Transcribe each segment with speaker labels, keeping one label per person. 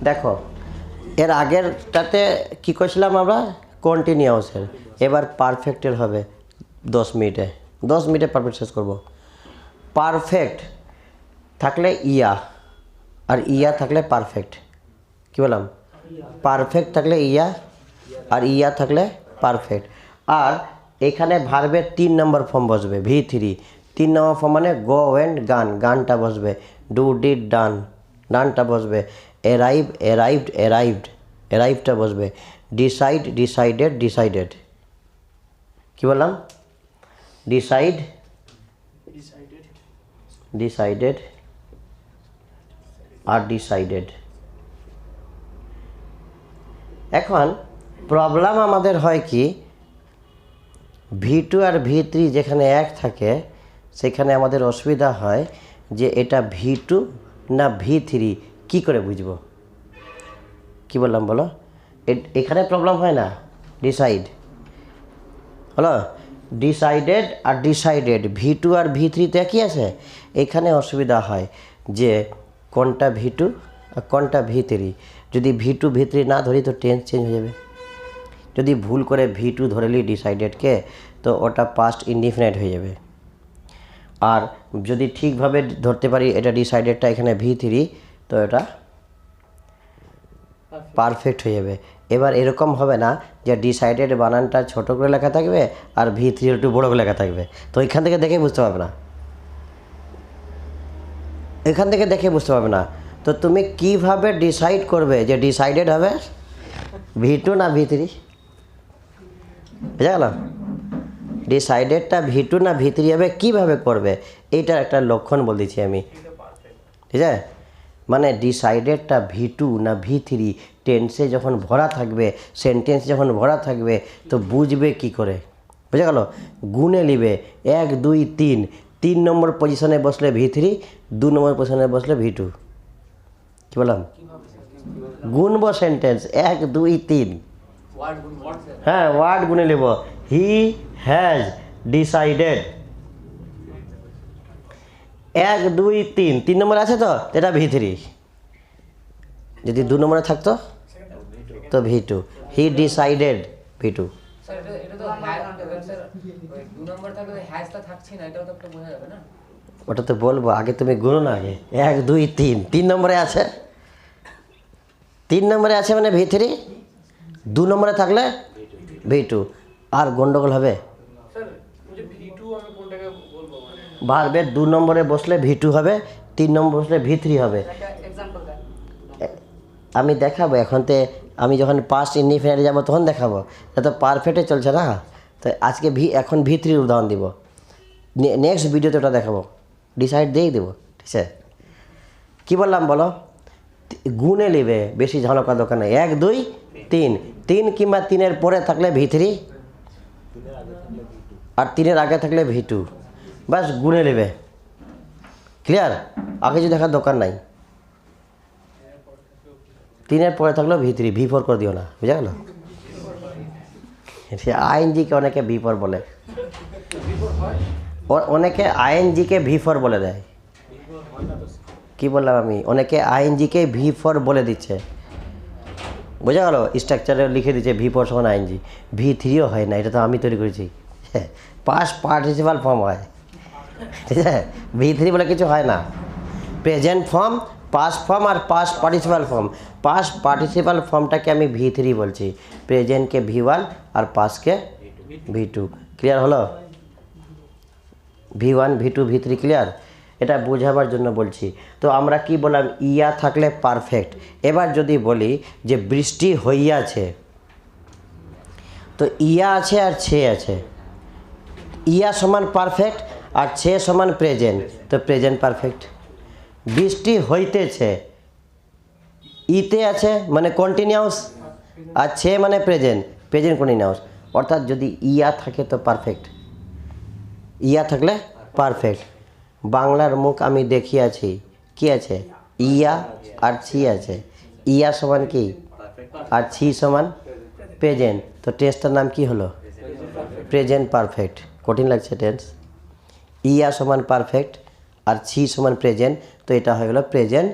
Speaker 1: দেখো এর আগেরটাতে কি করেছিলাম আমরা কন্টিনিউয়াসের, এবার পারফেক্টের হবে 10 মিনিটে পারফেক্ট শেষ করব। পারফেক্ট থাকলে ইয়া আর ইয়া থাকলে পারফেক্ট। কি বললাম? পারফেক্ট থাকলে ইয়া আর ইয়া থাকলে পারফেক্ট। আর এখানে ভার্বের 3 নম্বর ফর্ম বসবে V3। 3 নম্বর ফর্ম মানে গো অ্যান্ড গান, গানটা বসবে। ডু ডিড ডান, ডানটা বসবে। অ্যারাইভ অ্যারাইভড অ্যারাইভড, অ্যারাইভটা বসবে। Decide decided decided. কি বললাম? ডিসাইড ডিসাইডেড আর ডিসাইডেড। এখন প্রবলেম আমাদের হয় কি, V2 আর V3 যেখানে এক থাকে সেখানে আমাদের অসুবিধা হয় যে এটা V2 না V3 কি করে বুঝবো? কি বললাম বলো? এখানে প্রবলেম হয় না? ডিসাইড হলো, ডিসাইডেড আর ডিসাইডেড V2 আর V3 একই আছে। এখানে অসুবিধা হয় যে কোনটা V2 আর কোনটা V3। যদি V2 V3 না ধরি তো টেন্স চেঞ্জ হয়ে যাবে। যদি ভুল করে V2 ধরে লি ডিসাইডেডকে তো ওটা পাস্ট ইনডিফিনিট হয়ে যাবে। আর যদি ঠিকভাবে ধরতে পারি এটা ডিসাইডেডটা এখানে V3 তো এটা পারফেক্ট হয়ে যাবে। এবার এরকম হবে না যে ডিসাইডেড বানানটা ছোটো করে লেখা থাকবে আর V3 একটু বড়ো করে লেখা থাকবে, তো এখান থেকে দেখে বুঝতে পারবে না, এখান থেকে দেখে বুঝতে পারবে না। তো তুমি কিভাবে ডিসাইড করবে যে ডিসাইডেড হবে V2 না V3? বুঝা গেল? ডিসাইডেডটা V2 না V3 হবে কীভাবে করবে, এইটার একটা লক্ষণ বল দিচ্ছি আমি। ঠিক আছে? মানে ডিসাইডেডটা V2 না V3 টেন্সে যখন ভরা থাকবে, সেন্টেন্স যখন ভরা থাকবে তো বুঝবে কি করে? বুঝা গেল? গুণে নিবে 1 2 3, 3 নম্বর পজিশনে বসলে V3, 2 নম্বর পজিশনে বসলে V2। কি বললাম? গুনব সেন্টেন্স 1 2 3। হ্যাঁ, ওয়ার্ড গুনে নেব। হি হ্যাজ ডিসাইডেড 1 2 3, 3 নম্বর আছে তো এটা V3। যদি 2 নম্বরে থাকতো তো V2। He decided V2। ওটা তো বলবো, আগে তুমি গুনো না। আগে 1 2 3, 3 নম্বরে আছে, 3 নম্বরে আছে মানে V3, 2 নম্বরে থাকলে V2। আর গন্ডগোল হবে? ভার্বের 2 নম্বরে বসলে V2 হবে, 3 নম্বর বসলে V3 হবে। আমি দেখাবো এখন, আমি যখন পাস্ট ইনডিফিনিটে যাবো তখন দেখাবো। তো পারফেক্টে চলছে না, তো আজকে এখন V3 উদাহরণ দিব, নেক্সট ভিডিওতে ওটা দেখাবো। ডিসাইড দিয়েই দেবো। ঠিক আছে? কী বললাম বলো? গুণে নেবে, বেশি ঝালকা দোকানে 1 2 3, 3 কিংবা 3-এর পরে থাকলে V3 আর 3-এর আগে থাকলে V2, বাস গুণে নেবে। ক্লিয়ার? আগে যদি দেখার দোকান নাই। 3-এর পরে থাকলেও V3, V4 করে দিও না। বুঝা গেল? আইএনজিকে অনেকে V4 বলে, অনেকে আইএনজিকে V4 বলে দেয়। কি বললাম আমি? অনেকে আইএনজিকে V4 বলে দিচ্ছে। বোঝা গেল? স্ট্রাকচারে লিখে দিচ্ছে V4 সমান আইএনজি। V3ও হয় না, এটা তো আমি তৈরি করেছি। পাস্ট পার্টিসিপাল ফর্ম হয়। ঠিক আছে? V3 বলে কিছু হয় না। প্রেজেন্ট ফর্ম, পাস্ট ফর্ম আর past participle form. Past participle ফর্মটাকে আমি V3 বলছি, প্রেজেন্টকে V1 আর পাস্টকে V2। ক্লিয়ার হলো? V1 V2 V3 clear? এটা বোঝাবার জন্য বলছি। তো আমরা কি বললাম? ইয়া থাকলে পারফেক্ট। এবার যদি বলি যে বৃষ্টি হইয়াছে, তো ইয়া আছে আর ছে আছে। ইয়া সমান পারফেক্ট আর ছে সমান প্রেজেন্ট, তো প্রেজেন্ট পারফেক্ট। বৃষ্টি হইতেছে, ইতে আছে মানে কন্টিনিউয়াস, আর ছে মানে প্রেজেন্ট, প্রেজেন্ট কন্টিনিউয়াস। অর্থাৎ যদি ইয়া থাকে তো পারফেক্ট, ইয়া থাকলে পারফেক্ট। বাংলার মুখ আমি দেখিয়াছি, কি আছে? ইয়া আর ছি আছে। ইয়া সমান কি আর ছি সমান প্রেজেন্ট, তো টেন্সটার নাম কি হলো? Present perfect. কঠিন লাগছে টেন্স? ইয়া সমান পারফেক্ট আর ছি সমান প্রেজেন্ট, তো এটা হয়ে গেল প্রেজেন্ট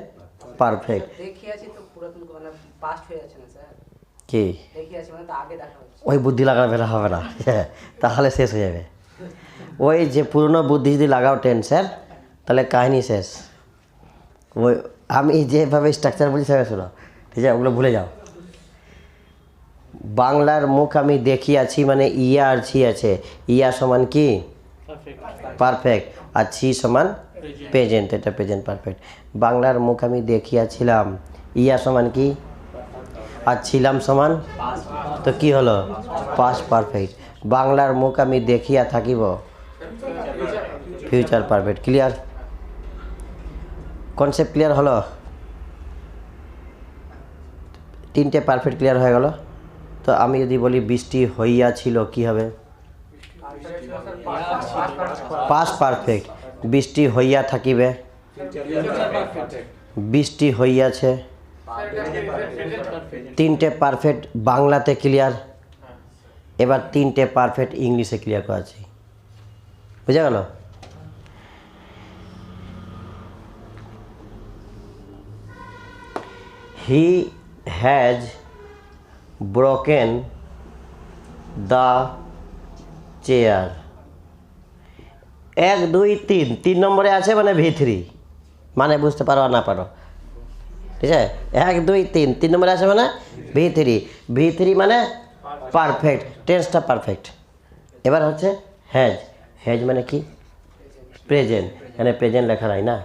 Speaker 1: পারফেক্ট।
Speaker 2: নতুন মানে পাস্ট হয়ে যাচ্ছে না স্যার,
Speaker 1: কি
Speaker 2: দেখি আছে মানে তো আগে দেখা হচ্ছে।
Speaker 1: ওই বুদ্ধি লাগাবে না, হবে না তাহলে শেষ হয়ে যাবে। ওই যে পুরনো বুদ্ধি যদি লাগাও টেন্সের, তাহলে কাহিনী শেষ। ওই আমি যেভাবে স্ট্রাকচার বলছি সেভাবে শোনো, ঠিক আছে? ওগুলো ভুলে যাও। বাংলার মুখ আমি দেখিয়াছি মানে ইয়া আর ছি আছে। ইয়া সমান কি? পারফেক্ট। আর ছি সমান প্রেজেন্ট, এটা প্রেজেন্ট পারফেক্ট। বাংলার মুখ আমি দেখিয়াছিলাম, ইয়া সমান কি? আর ছিলাম সমান, তো কি হলো? Past perfect. বাংলার মুখ আমি দেখিয়া থাকিব, future perfect. Clear? Concept clear হলো? তিনটে পারফেক্ট ক্লিয়ার হয়ে গেল। তো আমি যদি বলি বৃষ্টি হইয়াছিল, কি হবে? Past perfect. বৃষ্টি হইয়া থাকিবে, বৃষ্টি হইয়াছে। তিনটে পারফেক্ট বাংলাতে ক্লিয়ার। এবার তিনটে পারফেক্ট ইংলিশে ক্লিয়ার করা আছে। বুঝা গেল? He has broken the chair. 1 2 3, 3 নম্বরে আছে মানে V3, মানে বুঝতে পারো আর না পারো, ঠিক আছে? 1 2 3, 3 নম্বরে আছে মানে V3। V3 মানে পারফেক্ট, টেন্সটা পারফেক্ট। এবার হচ্ছে হ্যাজ। হ্যাজ মানে কি? প্রেজেন্ট। এখানে প্রেজেন্ট লেখা নাই না,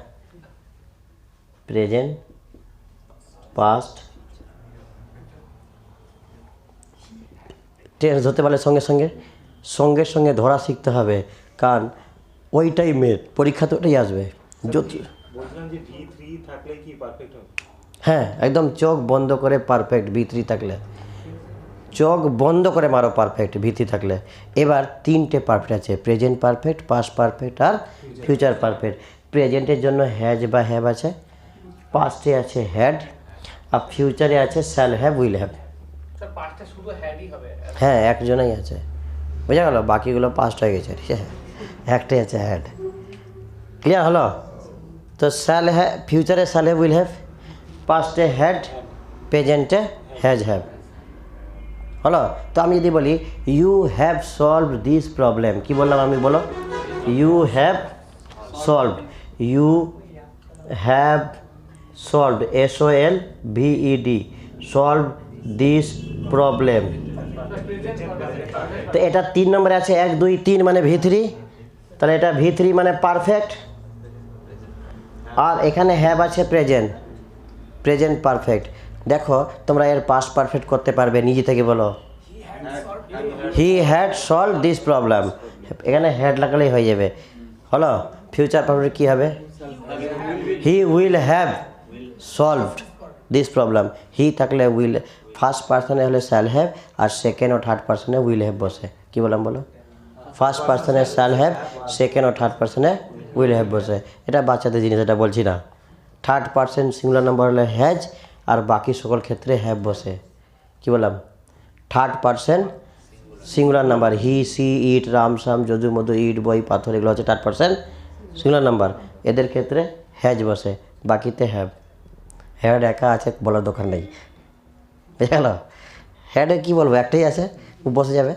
Speaker 1: প্রেজেন্ট পাস্ট টেন্স ধরতে পারলে সঙ্গে সঙ্গে সঙ্গে সঙ্গে ধরা শিখতে হবে, কারণ ওইটাই মেন, পরীক্ষা তো ওটাই আসবে।
Speaker 3: বলছিলাম যে V3 থাকলে কি পারফেক্ট হবে?
Speaker 1: হ্যাঁ, একদম চোখ বন্ধ করে পারফেক্ট V3 থাকলে, চোখ বন্ধ করে মারো পারফেক্ট V3 থাকলে। এবার তিনটে পারফেক্ট আছে, প্রেজেন্ট পারফেক্ট, পাস্ট পারফেক্ট আর ফিউচার পারফেক্ট। প্রেজেন্টের জন্য হ্যাজ বা হ্যাভ আছে, পাস্টে আছে হ্যাড, আর ফিউচারে আছে shall have, will have.
Speaker 2: Sir পাস্টটা শুধু হ্যাডই হবে।
Speaker 1: হ্যাঁ, একজনই আছে, বোঝা গেল? বাকিগুলো পাস্ট হয়ে গেছে, ঠিক আছে? একটাই আছে হ্যাড। ক্লিয়ার হলো? তো শ্যাল হ্যাভ, ফিউচারে শ্যাল হ্যাভ, উইল হ্যাভ, পাস্টে হ্যাড, প্রেজেন্টে হ্যাজ হ্যাভ। হলো? তো আমি যদি বলি you have solved this problem, কি বললাম আমি? বলো, you have solved, you have solved, SOLVED, solve this problem. তো এটা 3 নম্বরে আছে, 1 2 3 মানে V3, তাহলে এটা V3 মানে পারফেক্ট। আর এখানে হ্যাভ আছে প্রেজেন্ট, প্রেজেন্ট পারফেক্ট। দেখো তোমরা এর পাস্ট পারফেক্ট করতে পারবে নিজে থেকে, বলো he had solve this problem, এখানে হ্যাড লাগালেই হয়ে যাবে। হলো? ফিউচার পারফেক্ট কী হবে? He will have solved this problem. He থাকলে উইল, ফার্স্ট পার্সনে হলে শ্যাল হ্যাভ, আর সেকেন্ড ও থার্ড পার্সনে উইল হ্যাভ বসে। কী বললাম বলো? ফার্স্ট পার্সনে শ্যাল হ্যাভ, সেকেন্ড ও থার্ড পার্সনে উইল হ্যাভ বসে। এটা বাচ্চাদের জিনিস, এটা বলছি না। থার্ড পার্সন সিঙ্গুলার নাম্বার হলে হ্যাজ, আর বাকি সকল ক্ষেত্রে হ্যাভ বসে। কি বললাম? Third person singular number, he she it Ram Shyam Jadu মধু ইট বই পাথর, এগুলো হচ্ছে থার্ড পার্সন সিঙ্গুলার নাম্বার, এদের ক্ষেত্রে হ্যাজ বসে, বাকিতে হ্যাভ। হ্যাড একা আছে, বলার দোকান নেই, বুঝে গেল? হ্যাডে কী বলবো, একটাই আছে, বসে যাবে।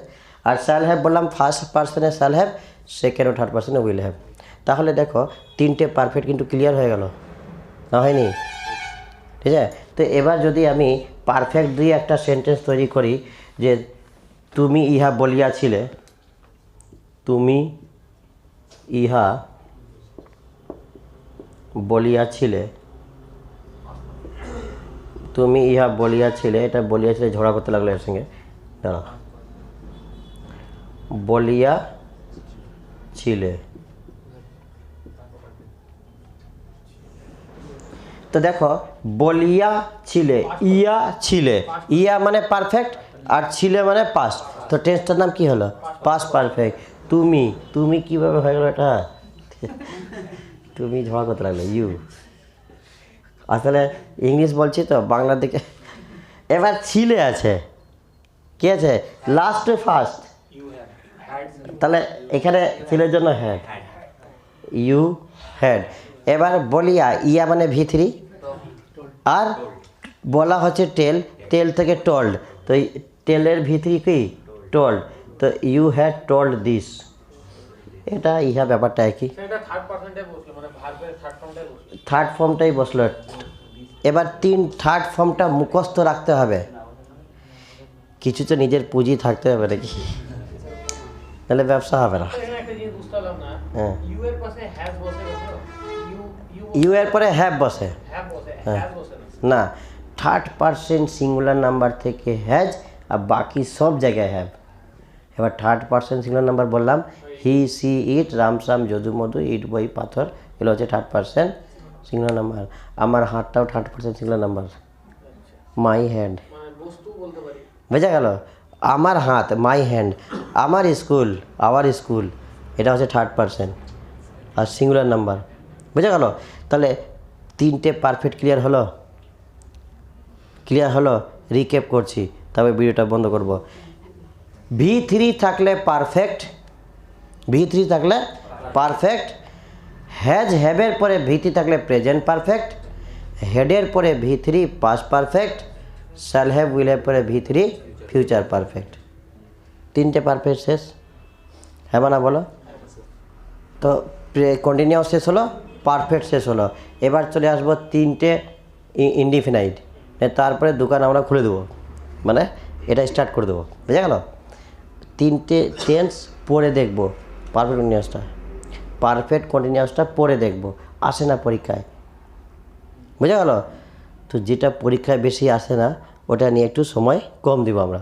Speaker 1: আর শ্যাল হ্যাভ বললাম ফার্স্ট পার্সনে শ্যাল হ্যাভ, সেকেন্ড ও থার্ড পার্সনে উইল হ্যাভ। তাহলে দেখো তিনটে পারফেক্ট কিন্তু ক্লিয়ার হয়ে গেল, না হয়নি? ঠিক আছে? তো এবার যদি আমি পারফেক্ট দিয়ে একটা সেন্টেন্স তৈরি করি, যে তুমি ইহা বলিয়াছিলে, তুমি ইহা বলিয়াছিলে, তুমি ইহা বলিয়াছিলে, এটা বলিয়াছিলে ঝগড়া করতে লাগলো এর সঙ্গে, দাঁড়া, বলিয়াছিলে। তো দেখো বলিয়া ছিলে, ইয়া ছিলে, ইয়া মানে পারফেক্ট আর ছিলে মানে পাস্ট, তো টেন্সটার নাম কি হলো? Past perfect. তুমি, তুমি কিভাবে হয়ে গেল এটা? তুমি ঝগড়া করতে লাগলো, ইউ। আসলে ইংলিশ বলছি তো, বাংলার দিকে। এবার ছিলে আছে, কি আছে? লাস্ট ফার্স্ট, তাহলে এখানে ছিলের জন্য হ্যাড, ইউ হ্যাড। এবার বলিয়া, ইয়া মানে V3, আর বলা হচ্ছে টেল, টেল থেকে টোল্ড, তো এই টেলের ভিতরে কি টোল্ড, তো ইউ হ্যাড টোল্ড দিস, এটা ইহা ব্যাপারটা একই,
Speaker 2: সেটা থার্ড পার্সেন্টে বসলো, মানে ভার্বের থার্ড ফর্মটাই বসলো।
Speaker 1: থার্ড ফর্মটাই বসলো। এবার থার্ড ফর্মটা মুখস্থ রাখতে হবে, কিছু তো নিজের পুঁজি থাকতে হবে নাকি, তাহলে ব্যবসা হবে না।
Speaker 2: এখানে একটা জিনিস বুঝতে পারলাম না,
Speaker 1: হ্যাঁ।
Speaker 2: ইউ এর পাশে হ্যাজ বসে গেছে, ইউ ইউ
Speaker 1: ইউ এর পরে হ্যাভ বসে
Speaker 2: হ্যাভ বসে,
Speaker 1: হ্যাঁ।
Speaker 2: হ্যাজ বসে না।
Speaker 1: না, থার্ড পার্সেন্ট সিঙ্গুলার নাম্বার থেকে হ্যাজ আর বাকি সব জায়গায় হ্যাভ। এবার থার্ড পার্সেন্ট সিঙ্গুলার নাম্বার বললাম, হি সি ইট, রামসাম যদু মধু, ইট বই পাথর, এগুলো হচ্ছে থার্ড পার্সেন্ট সিঙ্গুলার নাম্বার। আমার হাতটাও third percent singular number, my hand,
Speaker 2: মানে বস্তু বলতে পারি।
Speaker 1: বোঝা গেল? আমার হাত, মাই হ্যান্ড, আমার স্কুল, আওয়ার স্কুল, এটা হচ্ছে থার্ড পার্সেন্ট আর সিঙ্গুলার নাম্বার, বোঝা গেল? তাহলে তিনটে পারফেক্ট ক্লিয়ার হলো, ক্লিয়ার হলো? রিক্যাপ করছি, তবে ভিডিওটা বন্ধ করব। V3 থাকলে পারফেক্ট, V3 থাকলে পারফেক্ট, হ্যাজ হ্যাভের পরে V3 থাকলে প্রেজেন্ট পারফেক্ট, হেডের পরে V3 past perfect, shall have উইলের পরে V3 ফিউচার পারফেক্ট। তিনটে পারফেক্ট শেষ, হ্যাঁ না বলো? তো কন্টিনিউয়াস শেষ হলো, পারফেক্ট শেষ হলো। এবার চলে আসবো তিনটে ইনডিফিনাইট, তারপরে দোকান আমরা খুলে দেবো, মানে এটা স্টার্ট করে দেবো, বুঝা গেল? তিনটে টেন্স পড়ে দেখবো, পারফেক্ট কন্টিনিউয়াসটা, পারফেক্ট কন্টিনিউয়াসটা পড়ে দেখবো, আসে না পরীক্ষায়, বুঝা গেল? তো যেটা পরীক্ষায় বেশি আসে না ওটা নিয়ে একটু সময় কম দিব আমরা।